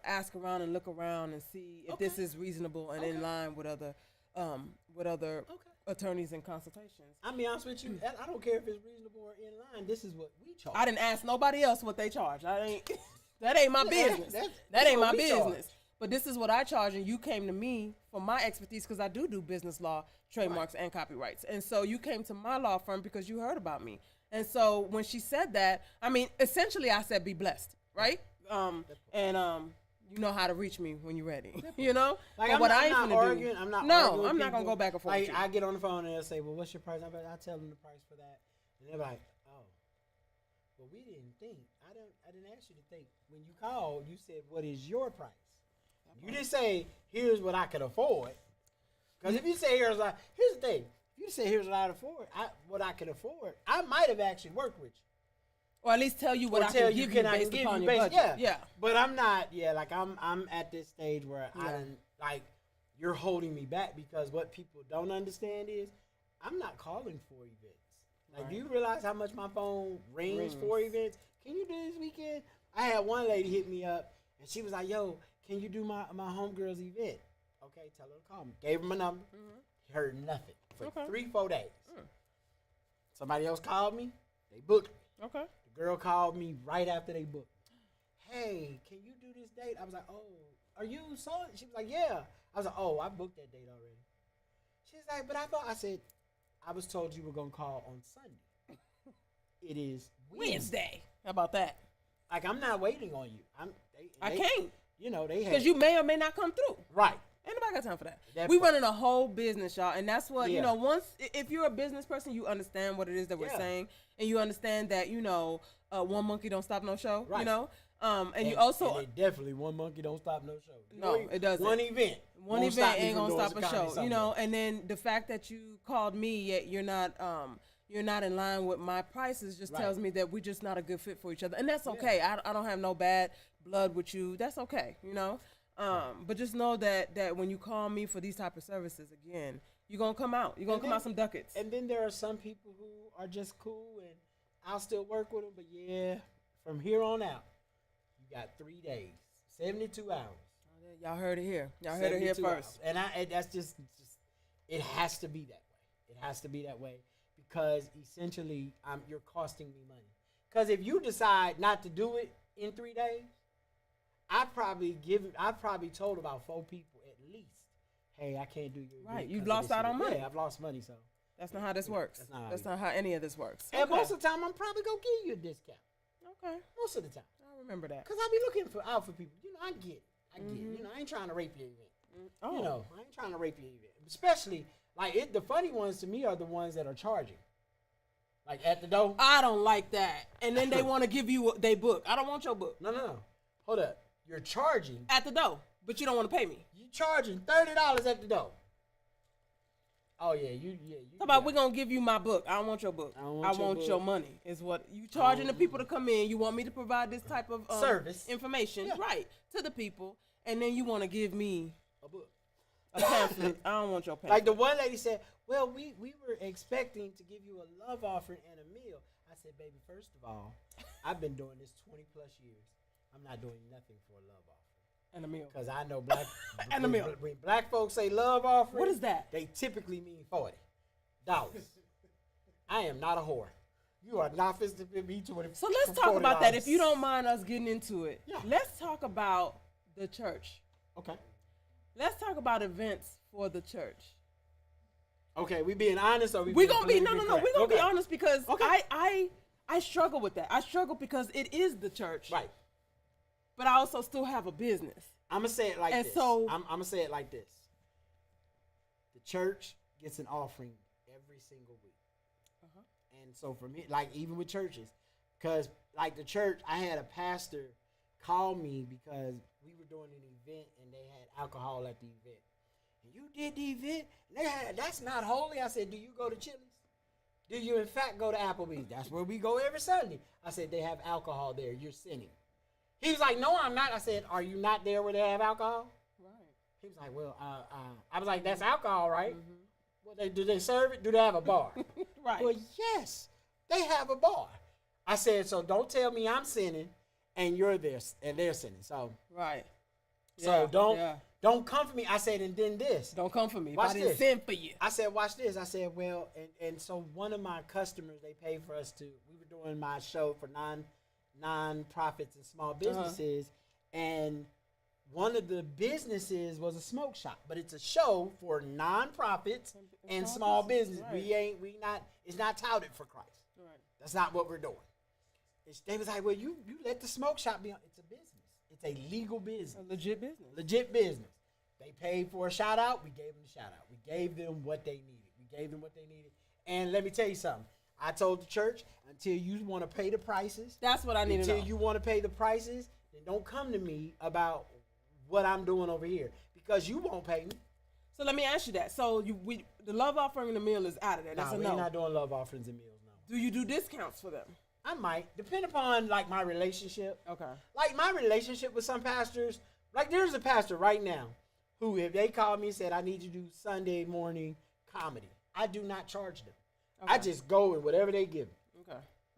ask around and look around and see if this is reasonable and in line with other attorneys and consultations. I'll be honest with you. I don't care if it's reasonable or in line. This is what we charge. I didn't ask nobody else what they charge. That ain't my business. That ain't my business. Charge. But this is what I charge, and you came to me for my expertise because I do business law, trademarks, and copyrights. And so you came to my law firm because you heard about me. And so when she said that, I mean, essentially I said be blessed, right? You know how to reach me when you're ready, you know? Like, I'm not arguing. I'm not going to go back and forth. Like, I get on the phone and they'll say, well, what's your price? I tell them the price for that. And they're like, oh, well, we didn't think. I didn't ask you to think. When you called, you said, what is your price? You didn't say, here's what I could afford. Because if you say, here's the thing. If you say, here's what I can afford, I might have actually worked with you. Or at least tell you what I can give you based upon your budget. Yeah. But I'm not, like I'm at this stage where you're holding me back because what people don't understand is I'm not calling for events. Like, do you realize how much my phone rings for events? Can you do this weekend? I had one lady hit me up and she was like, yo, can you do my homegirl's event? Okay, tell her to call me. Gave her my number. Heard nothing for 3-4 days. Somebody else called me. They booked me. Okay. The girl called me right after they booked. Hey, can you do this date? I was like, oh, are you so? She was like, yeah. I was like, oh, I booked that date already. She's like, but I said, I was told you were going to call on Sunday. It is Wednesday. How about that? Like, I'm not waiting on you. I can't. You know, they have. Because you may or may not come through. Right. Ain't nobody got time for that. We running a whole business, y'all. And that's what, you know, if you're a business person, you understand what it is that we're saying. And you understand that, you know, one monkey don't stop no show, you know. And you also. And definitely one monkey don't stop no show. No, it doesn't. One event. One event ain't going to stop a show, you know. And then the fact that you called me, yet you're not in line with my prices just tells me that we're just not a good fit for each other. And that's okay. I don't have no bad blood with you. That's okay, you know. But just know that when you call me for these type of services, again, you're going to come out. You're going to come out some ducats. And then there are some people who are just cool, and I'll still work with them. But, from here on out, you got 3 days, 72 hours. Y'all heard it here. Y'all heard it here first. And that's just, it has to be that way. It has to be that way because, essentially, you're costing me money. Because if you decide not to do it in 3 days, I've probably told about 4 people at least, hey, I can't do your event. Right, you've lost out on money. Yeah, I've lost money, so. That's not how this works. That's not how any of this works. And most of the time, I'm probably going to give you a discount. Okay. Most of the time. I remember that. Because I be looking out for people. You know, I get it. You know, I ain't trying to rape your event. You know, I ain't trying to rape your event. Especially, like, the funny ones to me are the ones that are charging. Like, at the door. I don't like that. And then they want to give you they book. I don't want your book. No. Hold up. You're charging. At the door. But you don't want to pay me. You're charging $30 at the door. Oh, yeah. How about we're going to give you my book. I don't want your book. I want your money is what you charging the people to come in. You want me to provide this type of service information, right, to the people. And then you want to give me a book. A pamphlet. I don't want your pamphlet. Like the one lady said, well, we were expecting to give you a love offering and a meal. I said, baby, first of all, I've been doing this 20 plus years. I'm not doing nothing for a love offering. And a meal. Because I know black and a meal. When black folks say love offering, what is that? They typically mean $40. I am not a whore. You are not fisting me to it. So let's talk about that. If you don't mind us getting into it. Yeah. Let's talk about the church. Okay. Let's talk about events for the church. Okay, we being honest, or we gonna be no. We're gonna be honest because I struggle with that. I struggle because it is the church, right? But I also still have a business. I'm gonna say it like this. So I'm gonna say it like this. The church gets an offering every single week, and so for me, like even with churches, because like the church, I had a pastor call me because we were doing an event and they had alcohol at the event. And you did the event? That's not holy. I said, do you go to Chili's? Do you in fact go to Applebee's? That's where we go every Sunday. I said, they have alcohol there. You're sinning. He was like, no, I'm not. I said, are you not there where they have alcohol? Right. He was like, well, I was like, that's alcohol, right? Well, do they serve it? Do they have a bar? Right. Well, yes, they have a bar. I said, so don't tell me I'm sinning and you're there and they're sinning. So Right. So don't come for me. I said, and then this. Don't come for me. Watch if I didn't this. send for you. I said, watch this. I said, well, and so one of my customers, they paid for us we were doing my show for non-profits and small businesses, and one of the businesses was a smoke shop, but it's a show for non-profits and small business. Right. It's not touted for Christ. Right. That's not what we're doing. They was like, well, you let the smoke shop be on. It's a business. It's a legal business. A legit business. Legit business. They paid for a shout out. We gave them a shout out. We gave them what they needed. And let me tell you something. I told the church, until you want to pay the prices. That's what I need to know. Until you want to pay the prices, then don't come to me about what I'm doing over here, because you won't pay me. So let me ask you that. So the love offering and the meal is out of there. That's a no. We're not doing love offerings and meals, no. Do you do discounts for them? I might, depend upon like my relationship. Okay. Like my relationship with some pastors, like there's a pastor right now who, if they call me and said, I need you to do Sunday morning comedy, I do not charge them. Okay. I just go with whatever they give me.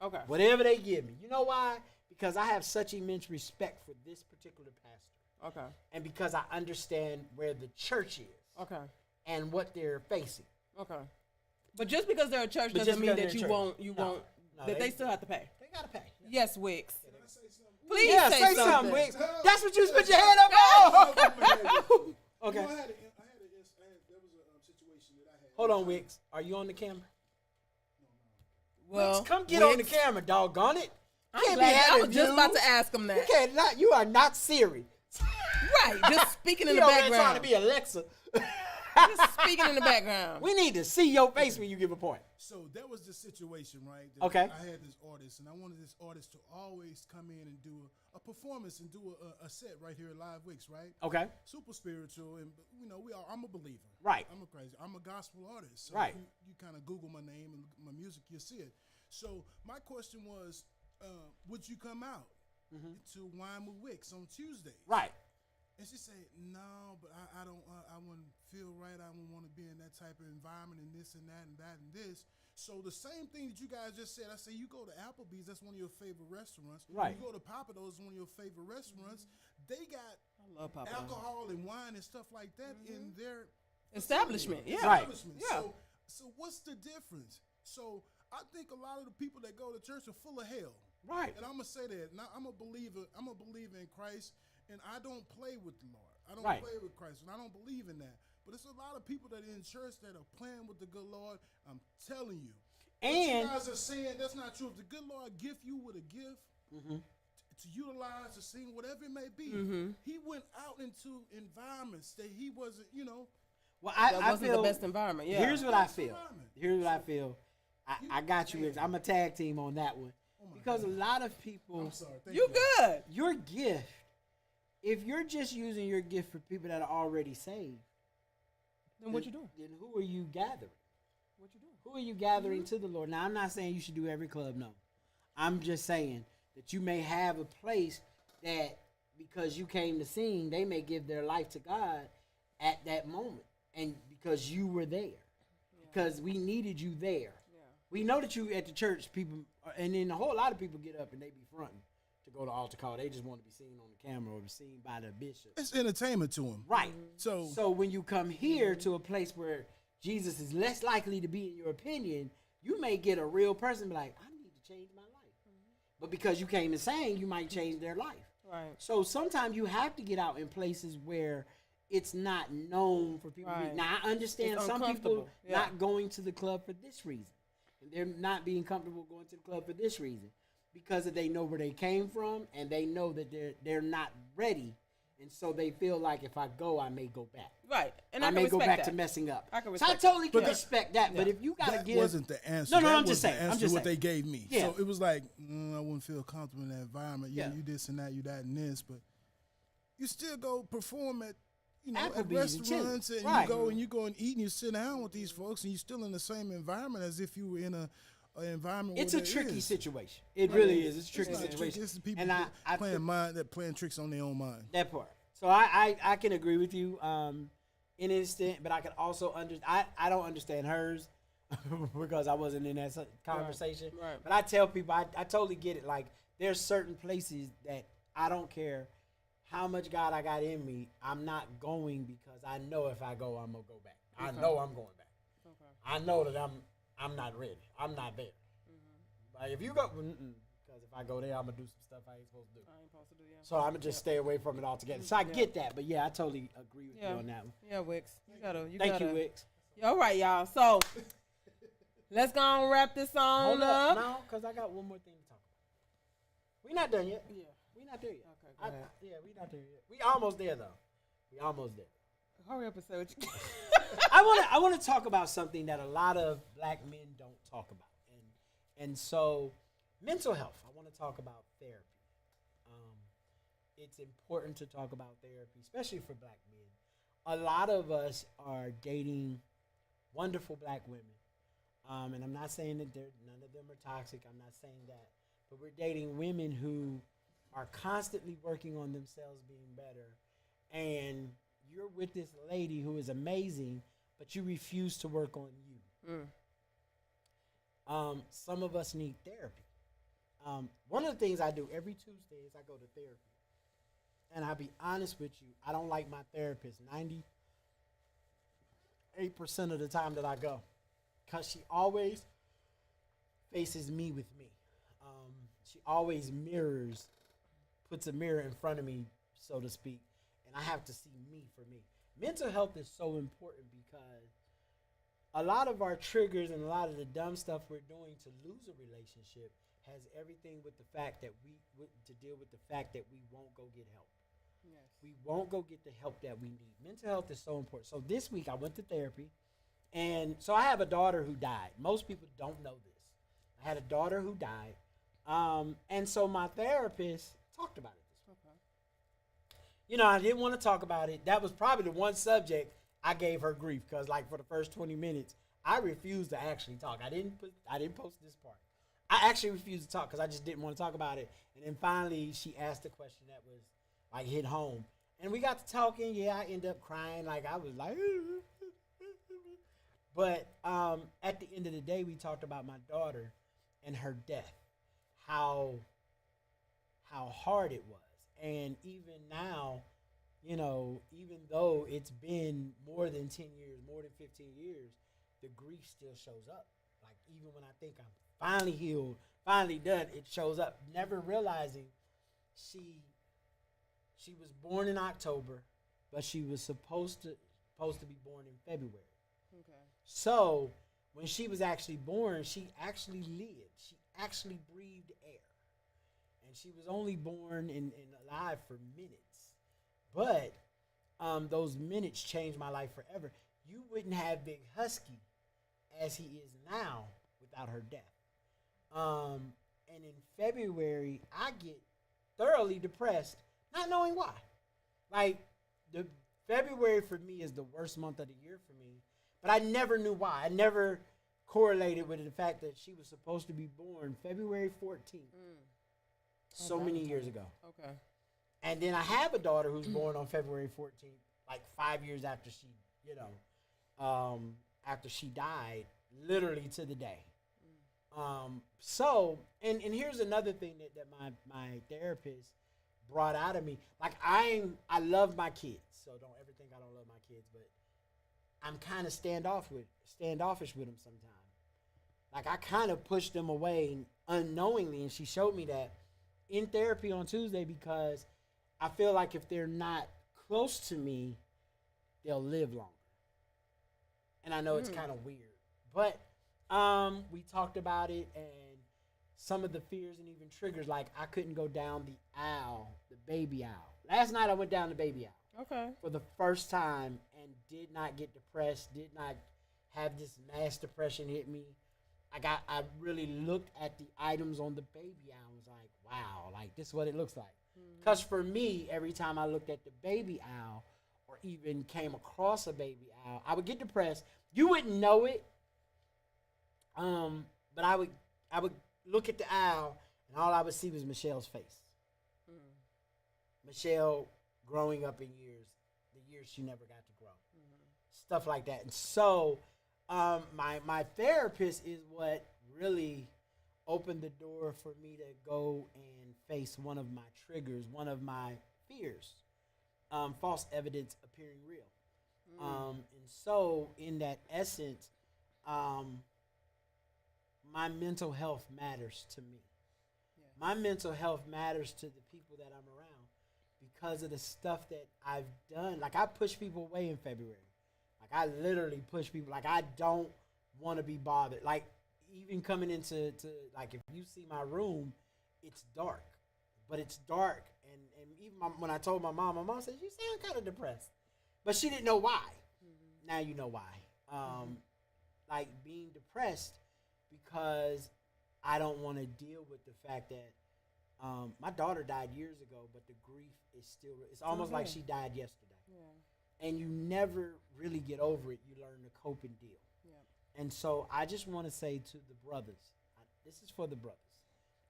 Okay. Whatever they give me. You know why? Because I have such immense respect for this particular pastor. Okay. And because I understand where the church is. Okay. And what they're facing. Okay. But just because they're a church doesn't mean that you won't, that they still have to pay. They got to pay. Yes, Wicks. Can I say something? Please say something. Wicks. That's what you put your hand up on. Okay. There was a situation that I had. Hold on, Wicks. Are you on the camera? Well, Wicks, come get on the camera, doggone it. I'm glad. I was just about to ask him that. You are not Siri. Right, just speaking in the You over there trying background. to be Alexa. Just speaking in the background. We need to see your face when you give a point. So that was the situation, right? Okay. I had this artist, and I wanted this artist to always come in and do a performance and do a set right here at Live Wicks, right? Okay. Super spiritual, and I'm a believer. Right. I'm a gospel artist. So right. If you kind of Google my name and my music, you'll see it. So my question was, would you come out to Wine with Wicks on Tuesday? Right. And she said, no, but I don't, I wouldn't feel right. I wouldn't want to be in that type of environment and this and that and that and this. So the same thing that you guys just said, I say you go to Applebee's, that's one of your favorite restaurants. Right. You go to Papados, one of your favorite restaurants. They got I love alcohol and wine and stuff like that in their establishment. Yeah. Right. Yeah. So what's the difference? So I think a lot of the people that go to church are full of hell. Right. And I'm going to say that. Now, I'm a believer in Christ. And I don't play with the Lord. I don't play with Christ, and I don't believe in that. But it's a lot of people that are in church that are playing with the good Lord. I'm telling you. And what you guys are saying, that's not true. If the good Lord gift you with a gift to utilize, to sing, whatever it may be, he went out into environments that he wasn't, Well, that I wasn't feel the best environment. Yeah. Here's what I feel. I got you. I'm a tag team on that one. Because a lot of people. I'm sorry. You good. Your gift. If you're just using your gift for people that are already saved, then what you doing? Then who are you gathering? What you doing? Who are you gathering to the Lord? Now, I'm not saying you should do every club, no. I'm just saying that you may have a place that because you came to sing, they may give their life to God at that moment. And because you were there. Because we needed you there. Yeah. We know that you at the church, people, and then a whole lot of people get up and they be fronting. To go to altar call, they just want to be seen on the camera or be seen by the bishop. It's entertainment to them, right? So when you come here to a place where Jesus is less likely to be in your opinion, you may get a real person be like, I need to change my life. But because you came and sang, you might change their life. Right. So sometimes you have to get out in places where it's not known for people. Right. Now I understand it's some people yeah. not going to the club for this reason, and they're not being comfortable going to the club for this reason. Because they know where they came from, and they know that they're not ready, and so they feel like if I go, I may go back. Right, and I may go back to messing up. I can so I totally can respect that. But if you gotta that give, wasn't the answer. No, that I'm just saying. I'm just what they gave me. Yeah. So it was like I wouldn't feel comfortable in that environment. Yeah. You this and that, you that and this, but you still go perform at you know, at Applebee's and restaurants, Chili's. and Right. you go and eat, and you sit down with these folks, and you're still in the same environment as if you were in an environment. It's where a there tricky is. situation. It really is. It's a tricky It's not tricky. situation. It's the people And I playing tricks on their own mind. that part. So I can agree with you in an instant, but I can also I don't understand hers because I wasn't in that conversation. Right. But I tell people I totally get it. Like there's certain places that I don't care how much God I got in me, I'm not going because I know if I go, I'm gonna go back. I know I'm going back. Okay. I know that I'm not ready. I'm not there. Like if you go, because if I go there, I'm gonna do some stuff I ain't supposed to do. I ain't supposed to do, yeah. So I'm gonna just stay away from it altogether. So I get that, but yeah, I totally agree with you on that one. Yeah, Wix. Thank you, Wix. All right, y'all. So let's go and wrap this on Hold up. up, no, because I got one more thing to talk about. We not done yet. Yeah. We not there yet. Okay, go ahead. Yeah, we not there yet. We almost there though. We almost there. Hurry up and say what you I want to talk about something that a lot of black men don't talk about, and so mental health. I want to talk about therapy. It's important to talk about therapy, especially for black men. A lot of us are dating wonderful black women, and I'm not saying that none of them are toxic. I'm not saying that, but we're dating women who are constantly working on themselves being better, and you're with this lady who is amazing, but you refuse to work on you. Some of us need therapy. One of the things I do every Tuesday is I go to therapy. And I'll be honest with you, I don't like my therapist 98% of the time that I go. Because she always faces me with me. She always puts a mirror in front of me, so to speak. And I have to see me for me. Mental health is so important because a lot of our triggers and a lot of the dumb stuff we're doing to lose a relationship has everything with the fact that to deal with the fact that we won't go get help. Yes. We won't go get the help that we need. Mental health is so important. So this week I went to therapy, and so I have a daughter who died. Most people don't know this. I had a daughter who died, and so my therapist talked about it this week. Okay. You know, I didn't want to talk about it. That was probably the one subject I gave her grief because, like, for the first 20 minutes, I refused to actually talk. I didn't post this part. I actually refused to talk because I just didn't want to talk about it. And then finally, she asked a question that was like hit home, and we got to talking. Yeah, I ended up crying. Like I was like, but at the end of the day, we talked about my daughter and her death, how hard it was, and even now, you know, even though it's been more than 10 years, more than 15 years, the grief still shows up. Like even when I think I'm finally healed, finally done, it shows up. Never realizing she was born in October, but she was supposed to be born in February. Okay. So when she was actually born, she actually lived. She actually breathed air. And she was only born and alive for minutes. But those minutes changed my life forever. You wouldn't have Big Husky as he is now without her death. And in February, I get thoroughly depressed, not knowing why. Like, the February for me is the worst month of the year for me, but I never knew why. I never correlated with the fact that she was supposed to be born February 14th, so many years ago. Okay. And then I have a daughter who's born on February 14th, like 5 years after she, after she died, literally to the day. So, and here's another thing that my therapist brought out of me. Like I love my kids, so don't ever think I don't love my kids, but I'm kind of standoffish with them sometimes. Like I kind of push them away unknowingly, and she showed me that in therapy on Tuesday because I feel like if they're not close to me, they'll live longer. And I know it's kind of weird, but we talked about it and some of the fears and even triggers, like I couldn't go down the aisle, the baby aisle. Last night I went down the baby aisle. Okay. For the first time and did not get depressed, did not have this mass depression hit me. I really looked at the items on the baby aisle and was like, wow, like this is what it looks like. Because for me, every time I looked at the baby aisle or even came across a baby owl, I would get depressed. You wouldn't know it, but I would look at the owl, and all I would see was Michelle's face. Michelle growing up in years, the years she never got to grow, stuff like that. And so, my therapist is what really opened the door for me to go and face one of my triggers, one of my fears, false evidence appearing real. And so, in that essence, my mental health matters to me. Yeah. My mental health matters to the people that I'm around because of the stuff that I've done. Like, I push people away in February. Like, I literally push people. Like, I don't want to be bothered. Like, even coming into like, if you see my room, it's dark. But it's dark. And even when I told my mom said, you sound kind of depressed. But she didn't know why. Now you know why. Like, being depressed because I don't want to deal with the fact that my daughter died years ago, but the grief is still, it's almost like she died yesterday. Yeah. And you never really get over it. You learn to cope and deal. Yeah. And so I just want to say to the brothers, this is for the brothers.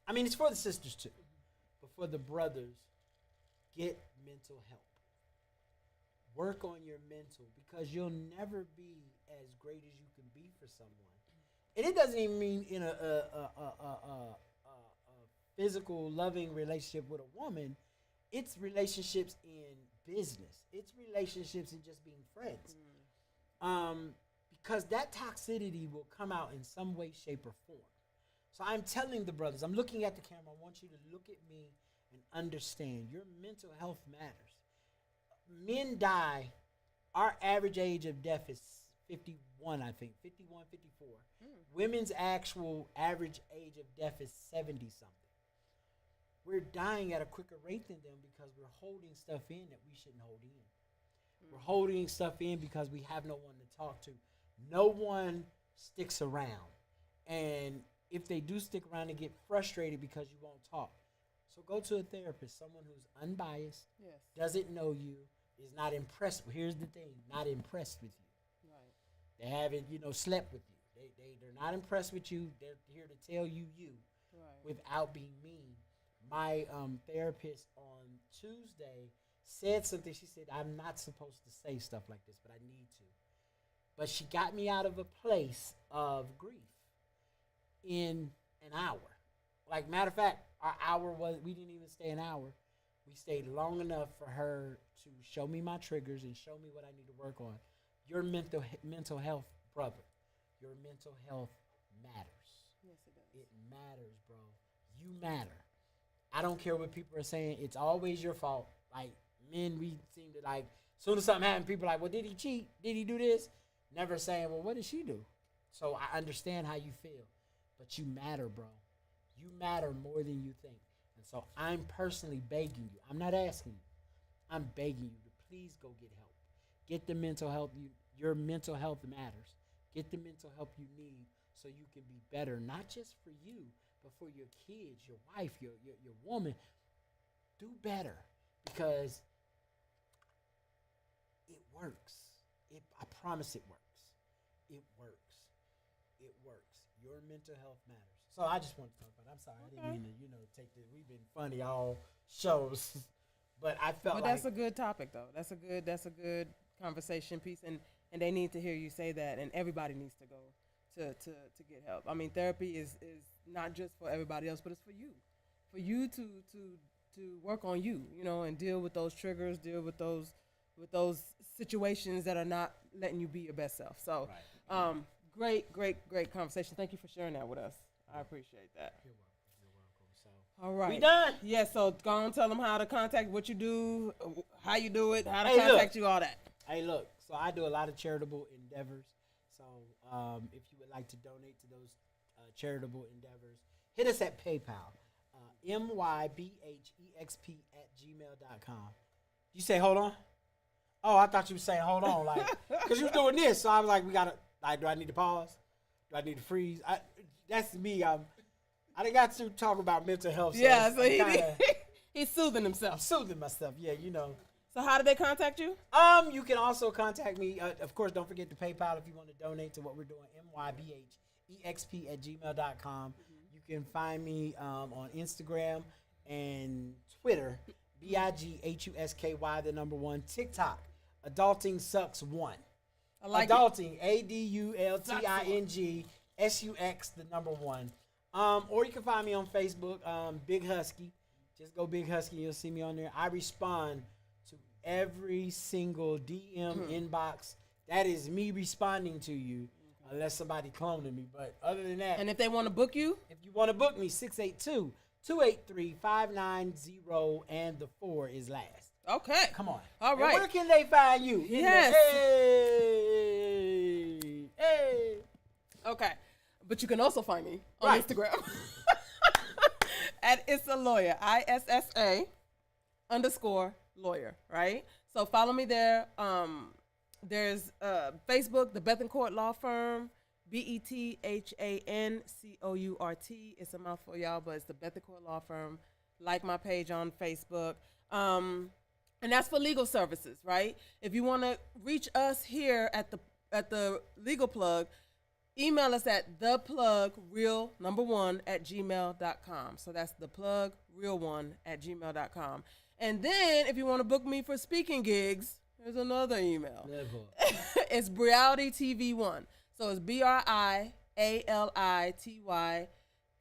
I mean, it's for the sisters too. But for the brothers, get mental help. Work on your mental, because you'll never be as great as you can be for someone. And it doesn't even mean in a physical, loving relationship with a woman. It's relationships in business. It's relationships in just being friends. Because that toxicity will come out in some way, shape, or form. So I'm telling the brothers, I'm looking at the camera, I want you to look at me and understand your mental health matters. Men die, our average age of death is 51, I think, 51, 54. Women's actual average age of death is 70-something. We're dying at a quicker rate than them because we're holding stuff in that we shouldn't hold in. We're holding stuff in because we have no one to talk to. No one sticks around. And if they do stick around, they get frustrated because you won't talk. So go to a therapist, someone who's unbiased, doesn't know you, is not impressed. Here's the thing, not impressed with you. Right. They haven't, slept with you. They're not impressed with you. They're here to tell you without being mean. My therapist on Tuesday said something. She said, I'm not supposed to say stuff like this, but I need to. But she got me out of a place of grief in an hour. Like, matter of fact, our hour we didn't even stay an hour. We stayed long enough for her to show me my triggers and show me what I need to work on. Your mental health, brother, your mental health matters. Yes, it does. It matters, bro. You matter. I don't care what people are saying. It's always your fault. Like, men, we seem to, like, as soon as something happens, people are like, well, did he cheat? Did he do this? Never saying, well, what did she do? So I understand how you feel. But you matter, bro. You matter more than you think. And so I'm personally begging you. I'm not asking you. I'm begging you to please go get help. Get the mental health. Your mental health matters. Get the mental help you need so you can be better, not just for you, but for your kids, your wife, your woman. Do better, because it works. I promise it works. It works. It works. Your mental health matters. So I just want to talk about it. I'm sorry. Okay. I didn't mean to, take this. We've been funny all shows. But I felt like that's a good topic, though. That's a good conversation piece, and they need to hear you say that, and everybody needs to go to get help. I mean, therapy is not just for everybody else, but it's for you to work on you, and deal with those triggers, deal with those situations that are not letting you be your best self. So, great conversation. Thank you for sharing that with us. I appreciate that. You're welcome. So, all right. We done? Yeah, so go on, tell them how to contact, what you do, how you do it, how to contact you, all that. Hey, look, so I do a lot of charitable endeavors. So if you would like to donate to those charitable endeavors, hit us at PayPal, mybhexp@gmail.com. You say, hold on? Oh, I thought you were saying, hold on, like, because you were doing this. So I was like, do I need to pause? Do I need to freeze? That's me. I done got to talk about mental health. So yeah, so he's soothing himself. Soothing myself, yeah, So how do they contact you? You can also contact me. Of course, don't forget to PayPal if you want to donate to what we're doing. mybhexp@gmail.com. You can find me on Instagram and Twitter. BIGHUSKY, the number 1. TikTok, Adulting Sucks 1. I like Adulting, ADULTING SUX, the number 1. Or you can find me on Facebook, Big Husky. Just go Big Husky, you'll see me on there. I respond to every single DM inbox. That is me responding to you, unless somebody cloning me. But other than that, And if they want to book you, if you want to book me, 682-283-590, and the 4 is last. okay. Come on. All And right. where can they find you? Yes. Hey. Okay. But you can also find me on Right. Instagram at It's a Lawyer, ISSA_lawyer, right? So follow me there. There's Facebook, the Bethencourt Law Firm, BETHANCOURT. It's a mouthful, y'all, but it's the Bethencourt Law Firm. Like my page on Facebook. And that's for legal services, right? If you want to reach us here at the Legal Plug, email us at theplugreal1@gmail.com. So that's theplugreal1@gmail.com. And then if you want to book me for speaking gigs, there's another email. It's BrealityTV1. So it's BRIALITY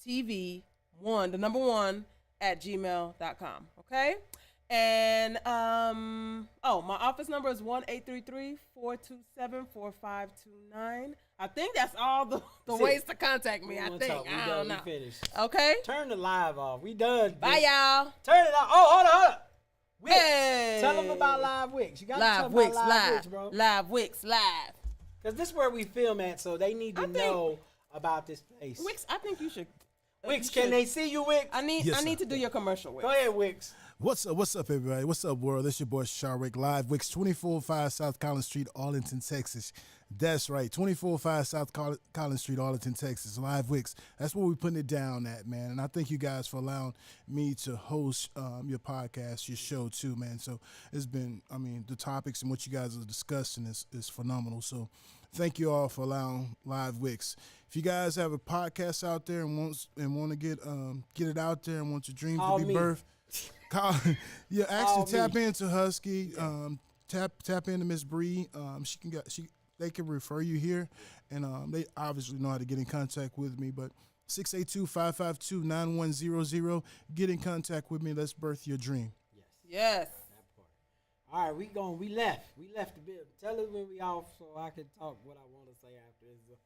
TV1, the number 1 @gmail.com. Okay? And my office number is 1-833-427-4529. I think that's all the ways to contact me. I think. I don't know. We finished. Okay. Turn the live off. We done. Bye, y'all. Turn it off. Oh, hold on. Wix. Hey. Tell them about Live Wix. You got to tell Live them Wix about Live live, Wix, bro. Live Wix live. Because this is where we film at, so they need to know about this place. Wix, I think you should. Wix, can they see you, Wix? I need to do your commercial, Wix. Go ahead, Wix. What's up, everybody? What's up, world? This your boy Sharwick, Live Wix, 245 South Collins Street, Arlington, Texas. That's right, 245 South Collins Street, Arlington, Texas. Live Wix. That's where we're putting it down at, man. And I thank you guys for allowing me to host your podcast, your show, too, man. So it's been, the topics and what you guys are discussing is phenomenal. So thank you all for allowing Live Wix. If you guys have a podcast out there and want to get it out there and want your dreams to be birthed, tap into Husky. Tap into Miss Bree. They can refer you here, and they obviously know how to get in contact with me. But 682-552-9100. Get in contact with me. Let's birth your dream. Yes. That part. All right, we left. We left the building. Tell us when we off so I can talk what I want to say after this.